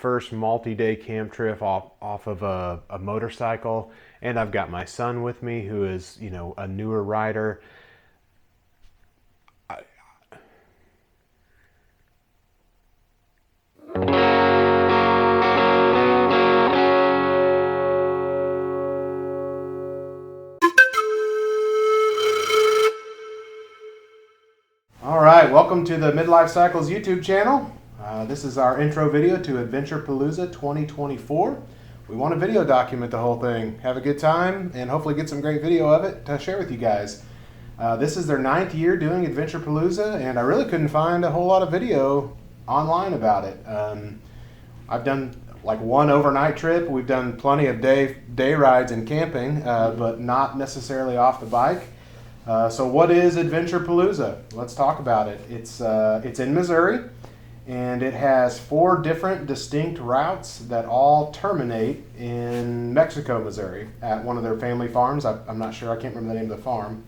first multi-day camp trip off of a motorcycle, and I've got my son with me who is, you know, a newer rider. All right, welcome to the Midlife Cycles YouTube channel. This is our intro video to Adventure Palooza 2024. We want to video document the whole thing, have a good time, and hopefully get some great video of it to share with you guys. This is their 9th year doing Adventure Palooza, and I really couldn't find a whole lot of video online about it. I've done like one overnight trip. We've done plenty of day rides and camping, but not necessarily off the bike. So what is Adventure Palooza? Let's talk about it. It's in Missouri, and it has 4 different distinct routes that all terminate in Mexico, Missouri, at one of their family farms. I'm not sure, I can't remember the name of the farm.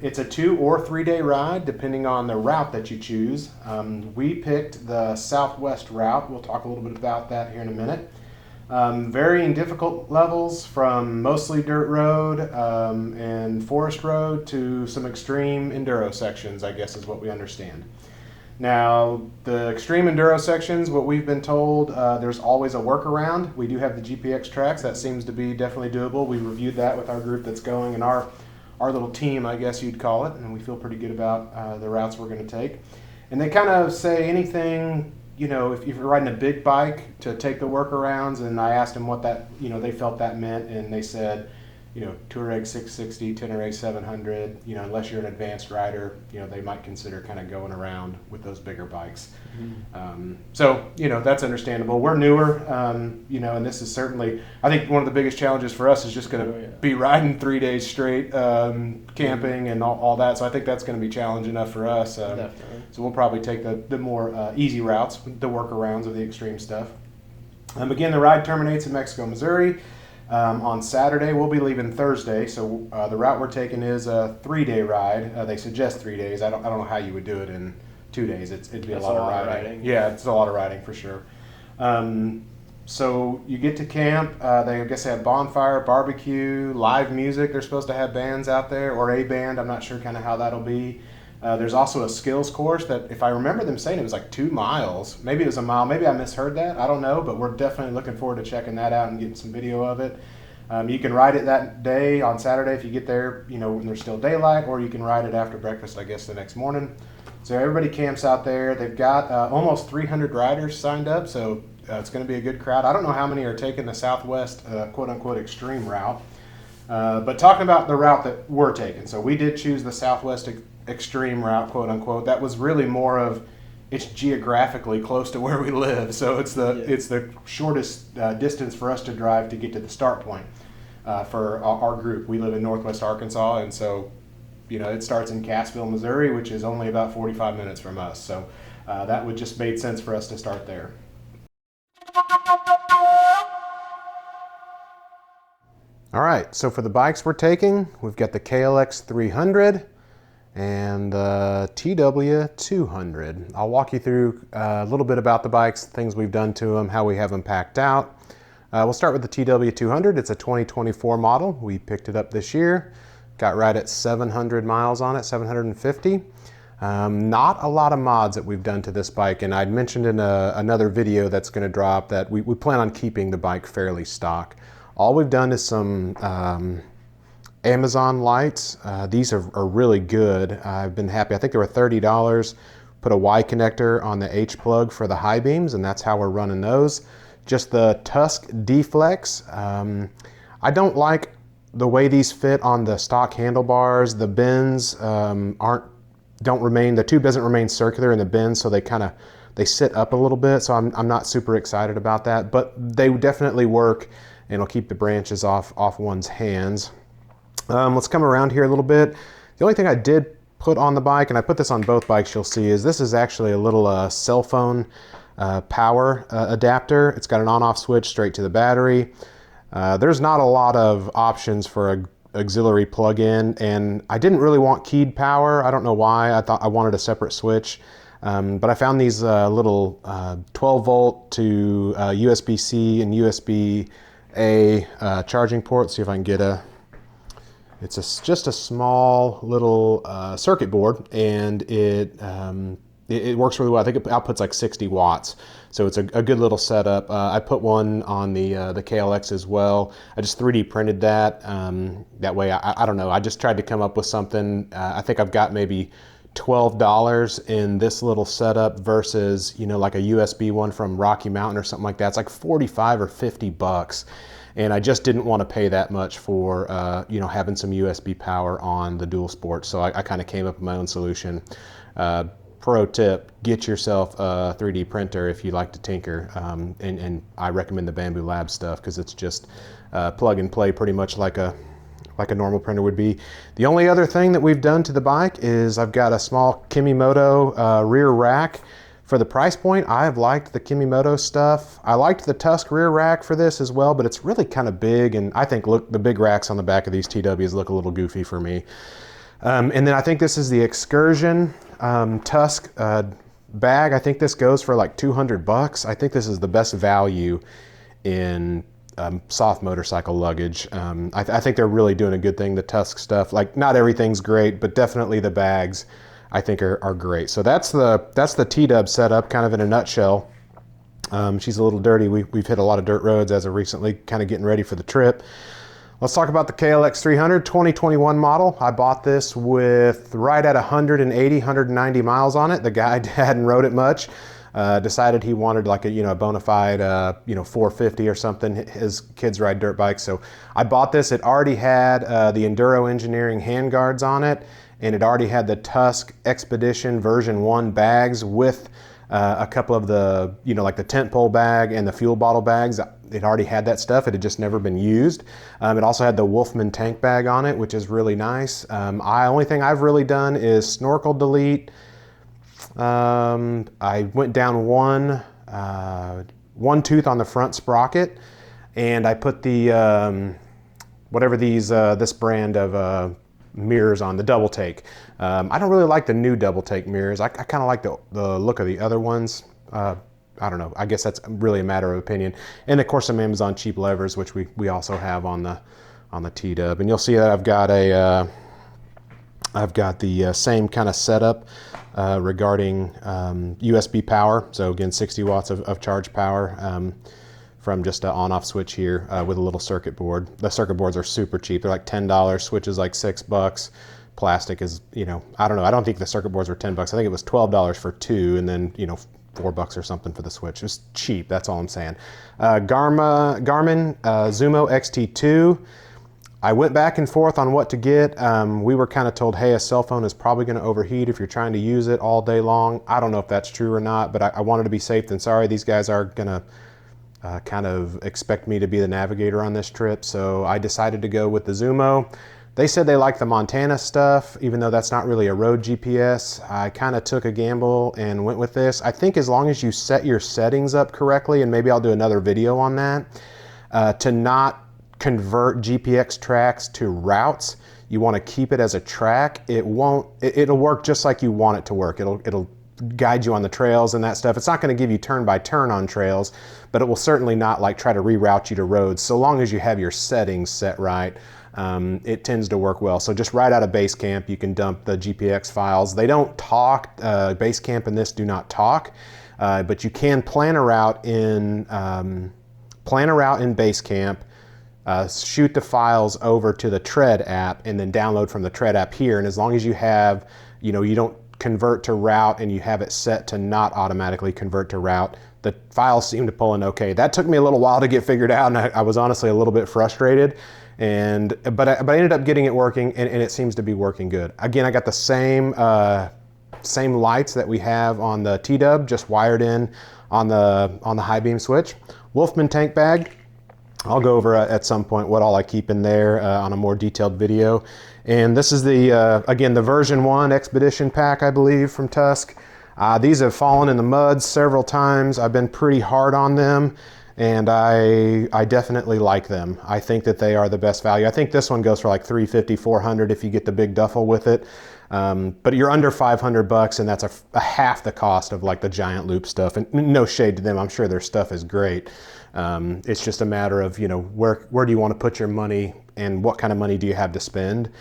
It's a 2 or 3 day ride, depending on the route that you choose. We picked the southwest route. We'll talk a little bit about that here in a minute. Varying difficult levels from mostly dirt road and forest road to some extreme enduro sections, I guess is what we understand. Now, the extreme enduro sections, what we've been told, there's always a workaround. We do have the GPX tracks. That seems to be definitely doable. We reviewed that with our group that's going, and our little team, I guess you'd call it, and we feel pretty good about the routes we're going to take. And they kind of say anything, you know, if you're riding a big bike, to take the workarounds. And I asked them what that, you know, they felt that meant, and they said, you know, Touareg 660, Tenere 700, you know, unless you're an advanced rider, you know, they might consider kind of going around with those bigger bikes. Mm-hmm. So, you know, that's understandable. We're newer, you know, and this is certainly, I think one of the biggest challenges for us is just going to be riding 3 days straight, camping and all that. So I think that's going to be challenge enough for us. Definitely. So we'll probably take the more easy routes, the workarounds of the extreme stuff. Again, the ride terminates in Mexico, Missouri. On Saturday. We'll be leaving Thursday, so the route we're taking is a 3 day ride. They suggest 3 days. I don't know how you would do it in 2 days. It'd be a lot of riding. Yeah, it's a lot of riding for sure. So you get to camp. I guess they have bonfire, barbecue, live music. They're supposed to have bands out there, or a band. I'm not sure kind of how that'll be. There's also a skills course that, if I remember them saying, it was like 2 miles. Maybe it was a mile. Maybe I misheard that. I don't know, but we're definitely looking forward to checking that out and getting some video of it. You can ride it that day on Saturday if you get there, you know, when there's still daylight, or you can ride it after breakfast, I guess, the next morning. So everybody camps out there. They've got almost 300 riders signed up, so it's going to be a good crowd. I don't know how many are taking the Southwest quote-unquote extreme route, but talking about the route that we're taking. So we did choose the Southwest extreme route, quote unquote. That was really more of, it's geographically close to where we live, so it's the shortest distance for us to drive to get to the start point for our group. We live in Northwest Arkansas, and so, you know, it starts in Cassville, Missouri, which is only about 45 minutes from us. So that would just made sense for us to start there. All right, so for the bikes we're taking, we've got the KLX300 and the TW200. I'll walk you through a little bit about the bikes, things we've done to them, how we have them packed out. We'll start with the TW200. It's a 2024 model. We picked it up this year. Got right at 700 miles on it, 750. Not a lot of mods that we've done to this bike, and I'd mentioned in another video that's going to drop that we plan on keeping the bike fairly stock. All we've done is some Amazon lights. These are really good. I've been happy. I think they were $30. Put a Y connector on the H plug for the high beams, and that's how we're running those. Just the Tusk D-Flex. I don't like the way these fit on the stock handlebars. The bends don't remain, the tube doesn't remain circular in the bends, so they sit up a little bit, so I'm not super excited about that, but they definitely work, and it'll keep the branches off one's hands. Let's come around here a little bit. The only thing I did put on the bike, and I put this on both bikes, you'll see, is this is actually a little cell phone power adapter. It's got an on-off switch straight to the battery. There's not a lot of options for a auxiliary plug-in, and I didn't really want keyed power. I don't know why. I thought I wanted a separate switch. But I found these little 12 volt to USB-C and USB-A charging ports. See if I can get a, just a small little circuit board, and it works really well. I think it outputs like 60 watts. So it's a good little setup. I put one on the KLX as well. I just 3D printed that. That way, I don't know, I just tried to come up with something. I think I've got maybe $12 in this little setup versus, you know, like a USB one from Rocky Mountain or something like that. It's like 45 or 50 bucks. And I just didn't want to pay that much for, you know, having some USB power on the Dual Sport. So I kind of came up with my own solution. Pro tip, get yourself a 3D printer if you like to tinker. And I recommend the Bamboo Lab stuff because it's just plug and play pretty much like a normal printer would be. The only other thing that we've done to the bike is I've got a small Kimimoto rear rack. For the price point, I've liked the Kimimoto stuff. I liked the Tusk rear rack for this as well, but it's really kind of big, and I think, look, the big racks on the back of these TWs look a little goofy for me. And then I think this is the Excursion Tusk bag. I think this goes for like 200 bucks. I think this is the best value in soft motorcycle luggage. I think they're really doing a good thing, the Tusk stuff. Like, not everything's great, but definitely the bags I think are great. So that's the T-Dub setup kind of in a nutshell. She's a little dirty. We've hit a lot of dirt roads as of recently, kind of getting ready for the trip. Let's talk about the KLX300 2021 model. I bought this with right at 190 miles on it. The guy hadn't rode it much. Decided he wanted like a bona fide 450 or something. His kids ride dirt bikes, so I bought this. It already had the Enduro Engineering handguards on it, and it already had the Tusk Expedition version 1 bags with a couple of the like the tent pole bag and the fuel bottle bags. It already had that stuff. It had just never been used. It also had the Wolfman tank bag on it, which is really nice. Only thing I've really done is snorkel delete. I went down one tooth on the front sprocket, and I put the whatever this brand of mirrors on, the double take. I don't really like the new double take mirrors. I kind of like the look of the other ones. I don't know. I guess that's really a matter of opinion. And of course some Amazon cheap levers, which we also have on the T-Dub. And you'll see that I've got the same kind of setup regarding USB power. So again, 60 watts of charge power from just an on-off switch here with a little circuit board. The circuit boards are super cheap. They're like $10. Switch is like $6. Plastic is, I don't know. I don't think the circuit boards were 10 bucks. I think it was $12 for 2, and then, $4 or something for the switch. It was cheap, that's all I'm saying. Garmin Zumo XT2. I went back and forth on what to get. We were kind of told, hey, a cell phone is probably going to overheat if you're trying to use it all day long. I don't know if that's true or not, but I wanted to be safe than sorry. These guys are going to kind of expect me to be the navigator on this trip, so I decided to go with the Zumo. They said they like the Montana stuff, even though that's not really a road GPS. I kind of took a gamble and went with this. I think as long as you set your settings up correctly, and maybe I'll do another video on that, to not convert GPX tracks to routes, you want to keep it as a track. It'll work just like you want it to work. It'll guide you on the trails and that stuff. It's not going to give you turn by turn on trails, but it will certainly not like try to reroute you to roads. So long as you have your settings set right, it tends to work well. So just right out of Basecamp, you can dump the GPX files. They don't talk. Basecamp and this do not talk, but you can plan a route in Basecamp, shoot the files over to the Tread app, and then download from the Tread app here. And as long as you have, you don't convert to route and you have it set to not automatically convert to route, the files seem to pull in okay. That took me a little while to get figured out, and I was honestly a little bit frustrated. But I ended up getting it working, and it seems to be working good. Again, I got the same lights that we have on the T-Dub, just wired in on the high beam switch. Wolfman tank bag. I'll go over at some point what all I keep in there on a more detailed video. And this is again the version 1 Expedition pack, I believe, from Tusk. These have fallen in the mud several times. I've been pretty hard on them. and I definitely like them. I think that they are the best value. I think this one goes for like $350, $400 if you get the big duffel with it. But you're under $500, and that's a half the cost of like the giant loop stuff. And no shade to them, I'm sure their stuff is great. It's just a matter of, you know, where do you want to put your money, and what kind of money do you have to spend?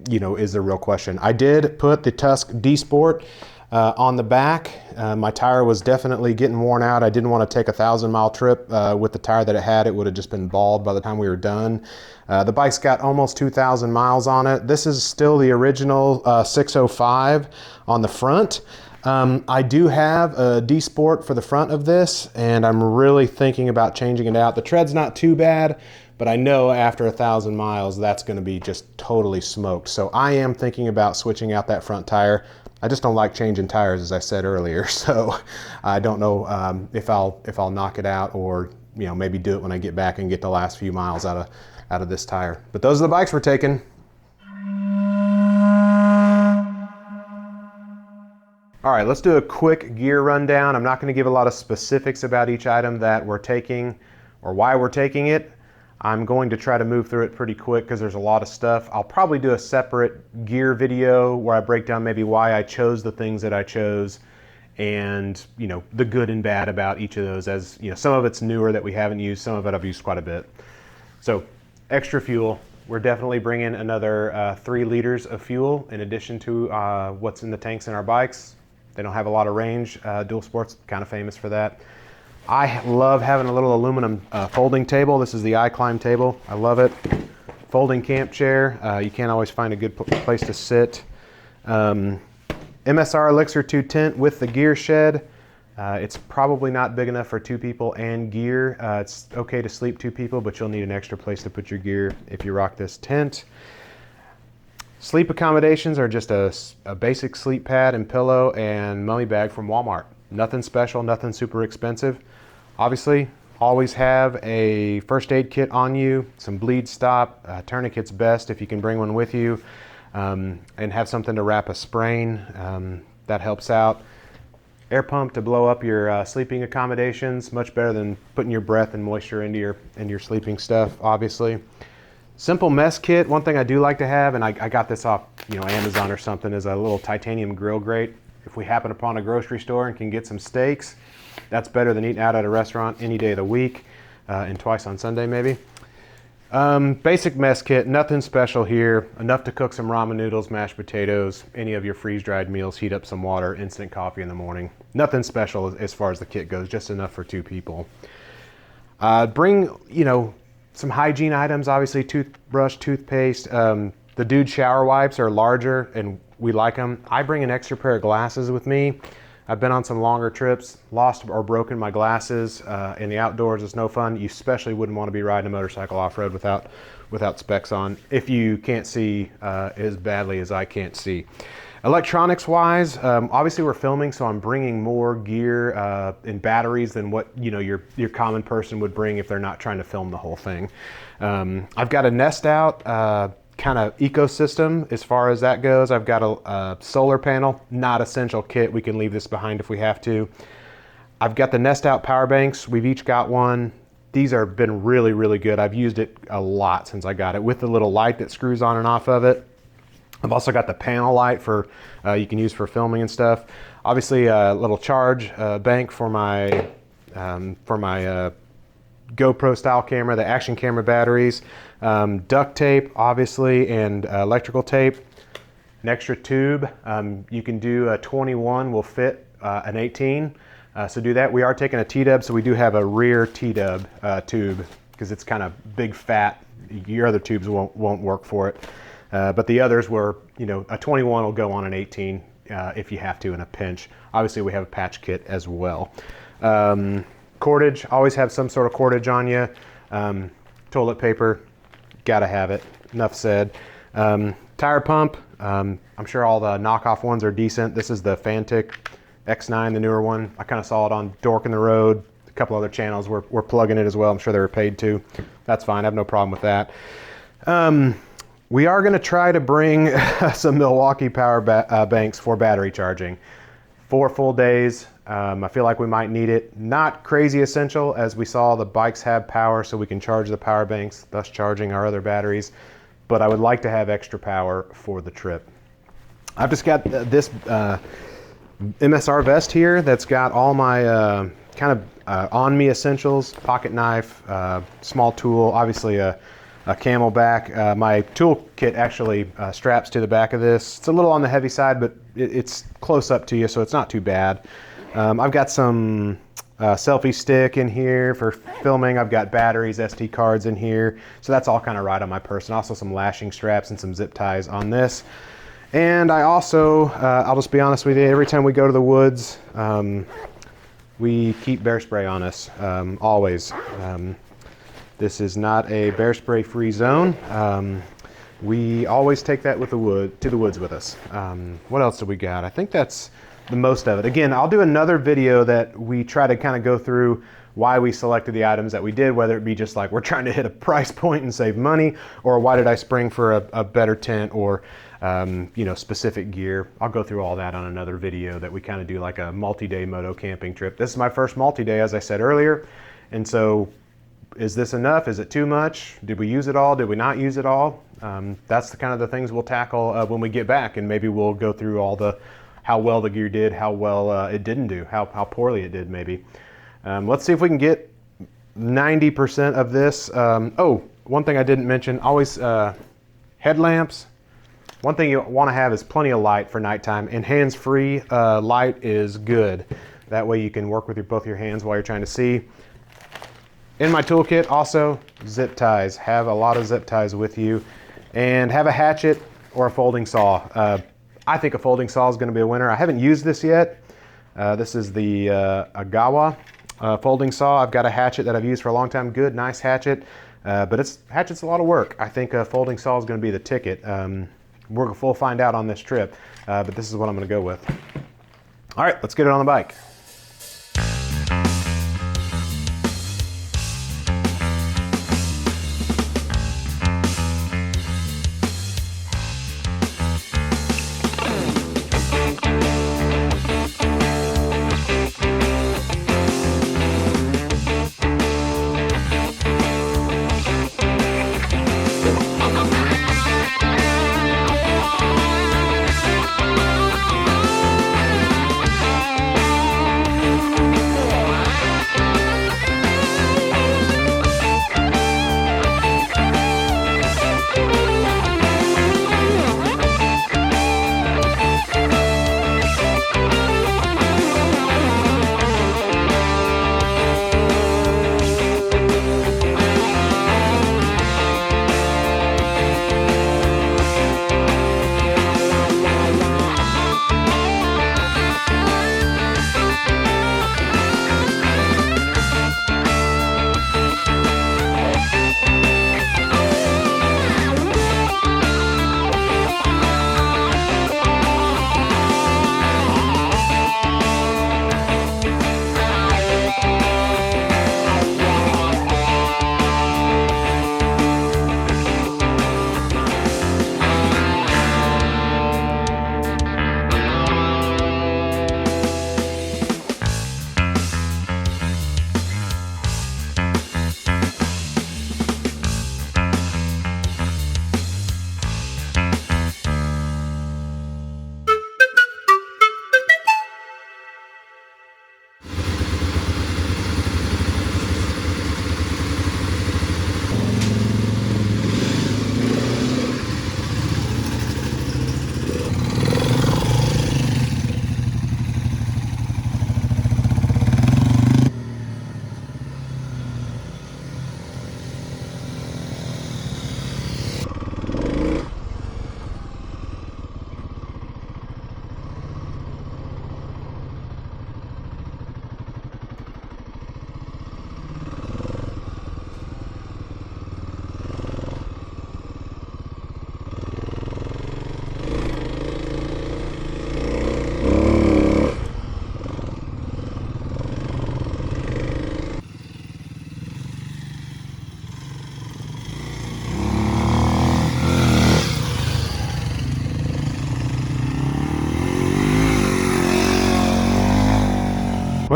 You know, is the real question. I did put the Tusk D Sport on the back. My tire was definitely getting worn out. I didn't want to take a 1,000-mile trip with the tire that it had. It would have just been bald by the time we were done. The bike's got almost 2,000 miles on it. This is still the original 605 on the front. I do have a D Sport for the front of this, and I'm really thinking about changing it out. The tread's not too bad, but I know after 1,000 miles, that's going to be just totally smoked. So I am thinking about switching out that front tire. I just don't like changing tires, as I said earlier. So I don't know if I'll knock it out, or, you know, maybe do it when I get back and get the last few miles out of this tire. But those are the bikes we're taking. All right, let's do a quick gear rundown. I'm not going to give a lot of specifics about each item that we're taking or why we're taking it. I'm going to try to move through it pretty quick because there's a lot of stuff. I'll probably do a separate gear video where I break down maybe why I chose the things that I chose, and, you know, the good and bad about each of those. As you know, some of it's newer that we haven't used, some of it I've used quite a bit. So extra fuel. We're definitely bringing another 3 liters of fuel in addition to what's in the tanks in our bikes. They don't have a lot of range. Dual Sport's kind of famous for that. I love having a little aluminum folding table. This is the iClimb table. I love it. Folding camp chair. You can't always find a good place to sit. MSR Elixir 2 tent with the gear shed. It's probably not big enough for 2 people and gear. It's okay to sleep 2 people, but you'll need an extra place to put your gear if you rock this tent. Sleep accommodations are just a basic sleep pad and pillow and mummy bag from Walmart. Nothing special, nothing super expensive. Obviously, always have a first aid kit on you, some bleed stop, tourniquet's best if you can bring one with you, and have something to wrap a sprain. That helps out. Air pump to blow up your sleeping accommodations, much better than putting your breath and moisture into your sleeping stuff, obviously. Simple mess kit. One thing I do like to have, and I got this off, you know, Amazon or something, is a little titanium grill grate. If we happen upon a grocery store and can get some steaks, that's better than eating out at a restaurant any day of the week, and twice on Sunday maybe. Basic mess kit, nothing special here. Enough to cook some ramen noodles, mashed potatoes, any of your freeze-dried meals, heat up some water, instant coffee in the morning. Nothing special as far as the kit goes, just enough for 2 people. Bring, you know, some hygiene items, obviously toothbrush, toothpaste. The Dude shower wipes are larger and we like them. I bring an extra pair of glasses with me. I've been on some longer trips, lost or broken my glasses in the outdoors. It's no fun. You especially wouldn't want to be riding a motorcycle off-road without specs on, if you can't see as badly as I can't see. Electronics wise, obviously we're filming, so I'm bringing more gear and batteries than what, you know, your common person would bring if they're not trying to film the whole thing. I've got a Nest Out kind of ecosystem as far as that goes. I've got a solar panel, not essential kit. We can leave this behind if we have to. I've got the Nest Out power banks. We've each got one. These have been really, really good. I've used it a lot since I got it, with the little light that screws on and off of it. I've also got the panel light for you can use for filming and stuff. Obviously, a little charge bank for my GoPro style camera, the action camera batteries, duct tape, obviously, and electrical tape. An extra tube. You can do a 21 will fit an 18. So do that. We are taking a T-dub, so we do have a rear T-dub tube because it's kind of big, fat. Your other tubes won't work for it. But the others were, you know, a 21 will go on an 18 if you have to in a pinch. Obviously, we have a patch kit as well. Cordage, always have some sort of cordage on you. Toilet paper, gotta have it. Enough said. Tire pump, I'm sure all the knockoff ones are decent. This is the Fantic X9, the newer one. I kind of saw it on Dork in the Road. A couple other channels were plugging it as well. I'm sure they were paid to. That's fine, I have no problem with that. We are going to try to bring some Milwaukee power banks for battery charging. 4 full days. I feel like we might need it. Not crazy essential, as we saw the bikes have power so we can charge the power banks, thus charging our other batteries. But I would like to have extra power for the trip. I've just got this MSR vest here that's got all my kind of on-me essentials: pocket knife, small tool, obviously a camelback. My tool kit actually straps to the back of this. It's a little on the heavy side, but it's close up to you, so it's not too bad. I've got some selfie stick in here for filming. I've got batteries, SD cards in here, so that's all kind of right on my person. Also some lashing straps and some zip ties on this. And I also, I'll just be honest with you, every time we go to the woods, we keep bear spray on us, always. This is not a bear spray free zone. We always take that with to the woods with us. What else do we got? I think that's the most of it. Again, I'll do another video that we try to kind of go through why we selected the items that we did, whether it be just like we're trying to hit a price point and save money, or why did I spring for a better tent, or you know, specific gear. I'll go through all that on another video that we kind of do like a multi-day moto camping trip. This is my first multi-day, as I said earlier, and so is this enough? Is it too much? Did we use it all? Did we not use it all? That's the kind of the things we'll tackle when we get back, and maybe we'll go through all the how well the gear did, how well it didn't do, how poorly it did maybe. Let's see if we can get 90% of this. Oh, one thing I didn't mention, always headlamps. One thing you want to have is plenty of light for nighttime, and hands-free light is good. That way you can work with both your hands while you're trying to see. In my toolkit also, zip ties. Have a lot of zip ties with you, and have a hatchet or a folding saw. I think a folding saw is going to be a winner. I haven't used this yet. This is the Agawa folding saw. I've got a hatchet that I've used for a long time. Good, nice hatchet, but hatchet's a lot of work. I think a folding saw is going to be the ticket. We'll find out on this trip, but this is what I'm going to go with. All right, let's get it on the bike.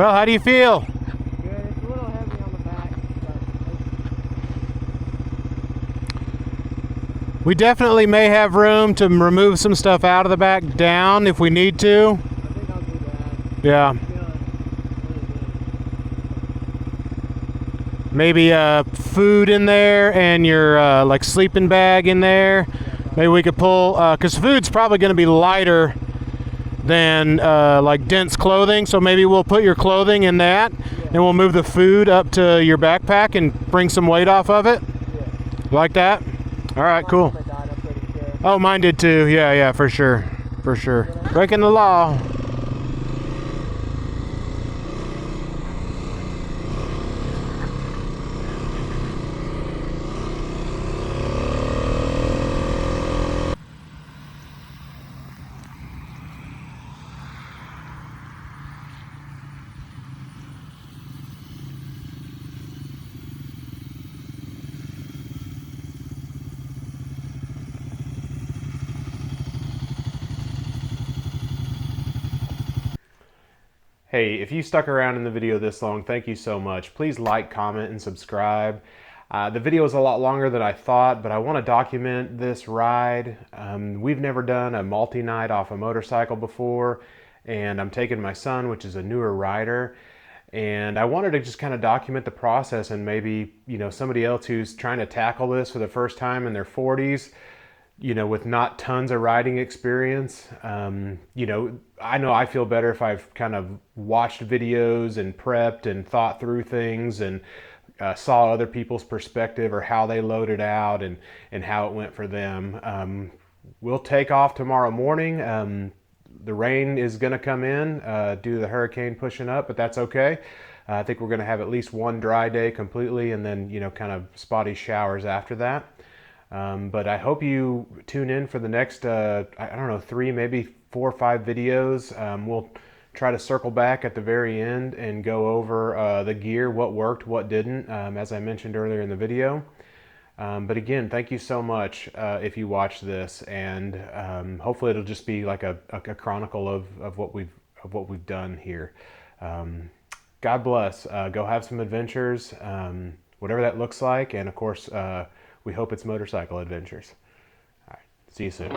Well, how do you feel? Good. It's a little heavy on the back. We definitely may have room to remove some stuff out of the back down if we need to. I think I'll do that. Yeah. I'm feeling really good. Maybe food in there and your like sleeping bag in there. Maybe we could pull, because food's probably going to be lighter than like dense clothing, so maybe we'll put your clothing in that, and we'll move the food up to your backpack and bring some weight off of it. Like that? All right, cool. Oh, mine did too. Yeah, for sure. Breaking the law. Hey, if you stuck around in the video this long, thank you so much. Please like, comment, and subscribe. The video is a lot longer than I thought, but I want to document this ride. We've never done a multi-night off a motorcycle before, and I'm taking my son, which is a newer rider, and I wanted to just kind of document the process, and maybe, you know, somebody else who's trying to tackle this for the first time in their 40s, you know, with not tons of riding experience. You know I feel better if I've kind of watched videos and prepped and thought through things and saw other people's perspective or how they loaded out and how it went for them. We'll take off tomorrow morning. The rain is going to come in due to the hurricane pushing up, but that's okay. I think we're going to have at least one dry day completely, and then, you know, kind of spotty showers after that. But I hope you tune in for the next, I don't know, 3, maybe 4 or 5 videos. We'll try to circle back at the very end and go over the gear, what worked, what didn't, as I mentioned earlier in the video. But again, thank you so much if you watch this, and hopefully it'll just be like a chronicle of what we've done here. God bless. Go have some adventures, whatever that looks like, and of course, we hope it's motorcycle adventures. All right, see you soon.